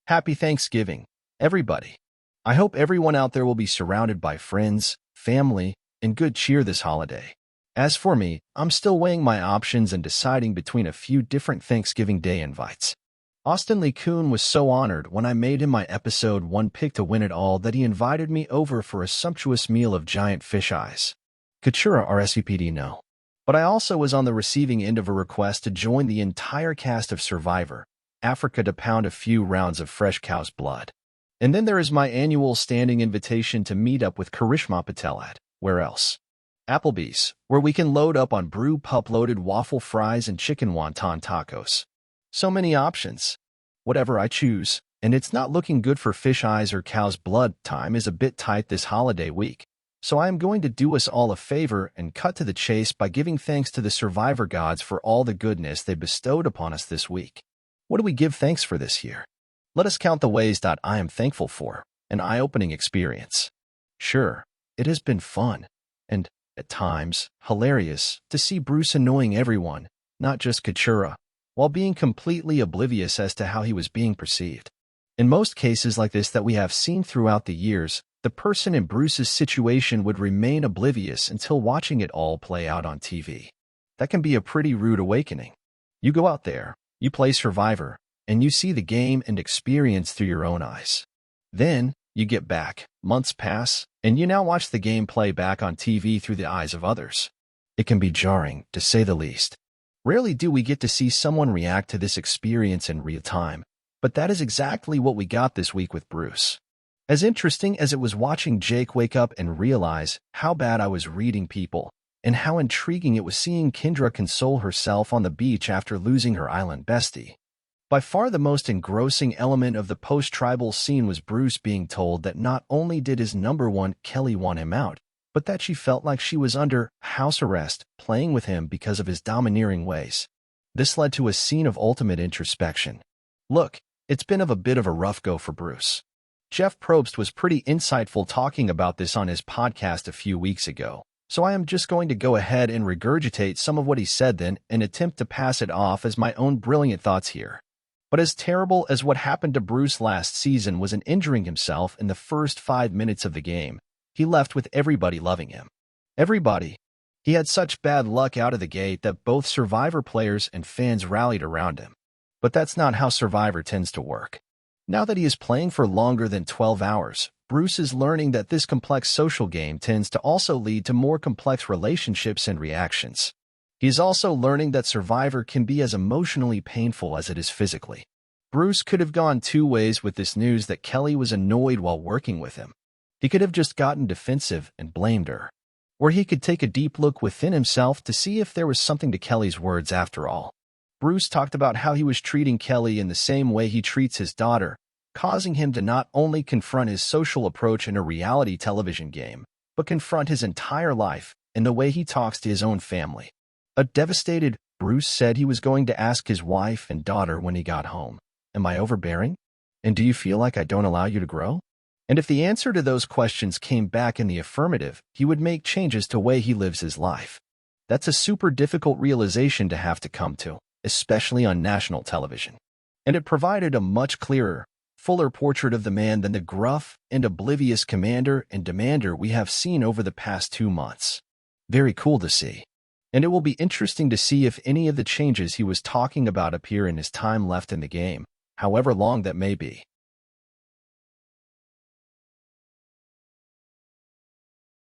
Happy Thanksgiving, everybody. I hope everyone out there will be surrounded by friends, family, and good cheer this holiday. As for me, I'm still weighing my options and deciding between a few different Thanksgiving Day invites. Li Coon was so honored when I made him my episode 1 pick to win it all that he invited me over for a sumptuous meal of giant fish eyes. Katurah RSVPd no. But I also was on the receiving end of a request to join the entire cast of Survivor, Africa to pound a few rounds of fresh cow's blood. And then there is my annual standing invitation to meet up with Karishma Patel at, where else? Applebee's, where we can load up on Brew pup-loaded waffle fries and chicken wonton tacos. So many options. Whatever I choose, and it's not looking good for fish eyes or cow's blood. Time is a bit tight this holiday week, so I am going to do us all a favor and cut to the chase by giving thanks to the Survivor gods for all the goodness they bestowed upon us this week. What do we give thanks for this year? Let us count the ways that I am thankful for. An eye-opening experience. Sure, it has been fun, and, at times, hilarious, to see Bruce annoying everyone, not just Katurah, while being completely oblivious as to how he was being perceived. In most cases like this that we have seen throughout the years, the person in Bruce's situation would remain oblivious until watching it all play out on TV. That can be a pretty rude awakening. You go out there, you play Survivor, and you see the game and experience through your own eyes. Then, you get back, months pass, and you now watch the game play back on TV through the eyes of others. It can be jarring, to say the least. Rarely do we get to see someone react to this experience in real time, but that is exactly what we got this week with Bruce. As interesting as it was watching Jake wake up and realize how bad I was reading people, and how intriguing it was seeing Kendra console herself on the beach after losing her island bestie. By far the most engrossing element of the post-tribal scene was Bruce being told that not only did his number one, Kelly, want him out, but that she felt like she was under house arrest, playing with him because of his domineering ways. This led to a scene of ultimate introspection. Look, it's been a bit of a rough go for Bruce. Jeff Probst was pretty insightful talking about this on his podcast a few weeks ago, so I am just going to go ahead and regurgitate some of what he said then and attempt to pass it off as my own brilliant thoughts here. But as terrible as what happened to Bruce last season was in injuring himself in the first 5 minutes of the game, he left with everybody loving him. Everybody. He had such bad luck out of the gate that both Survivor players and fans rallied around him. But that's not how Survivor tends to work. Now that he is playing for longer than 12 hours, Bruce is learning that this complex social game tends to also lead to more complex relationships and reactions. He is also learning that Survivor can be as emotionally painful as it is physically. Bruce could have gone two ways with this news that Kelly was annoyed while working with him. He could have just gotten defensive and blamed her. Or he could take a deep look within himself to see if there was something to Kelly's words after all. Bruce talked about how he was treating Kelly in the same way he treats his daughter, causing him to not only confront his social approach in a reality television game, but confront his entire life in the way he talks to his own family. A devastated Bruce said he was going to ask his wife and daughter when he got home, "Am I overbearing? And do you feel like I don't allow you to grow?" And if the answer to those questions came back in the affirmative, he would make changes to the way he lives his life. That's a super difficult realization to have to come to, especially on national television. And it provided a much clearer, fuller portrait of the man than the gruff and oblivious commander and demander we have seen over the past 2 months. Very cool to see. And it will be interesting to see if any of the changes he was talking about appear in his time left in the game, however long that may be.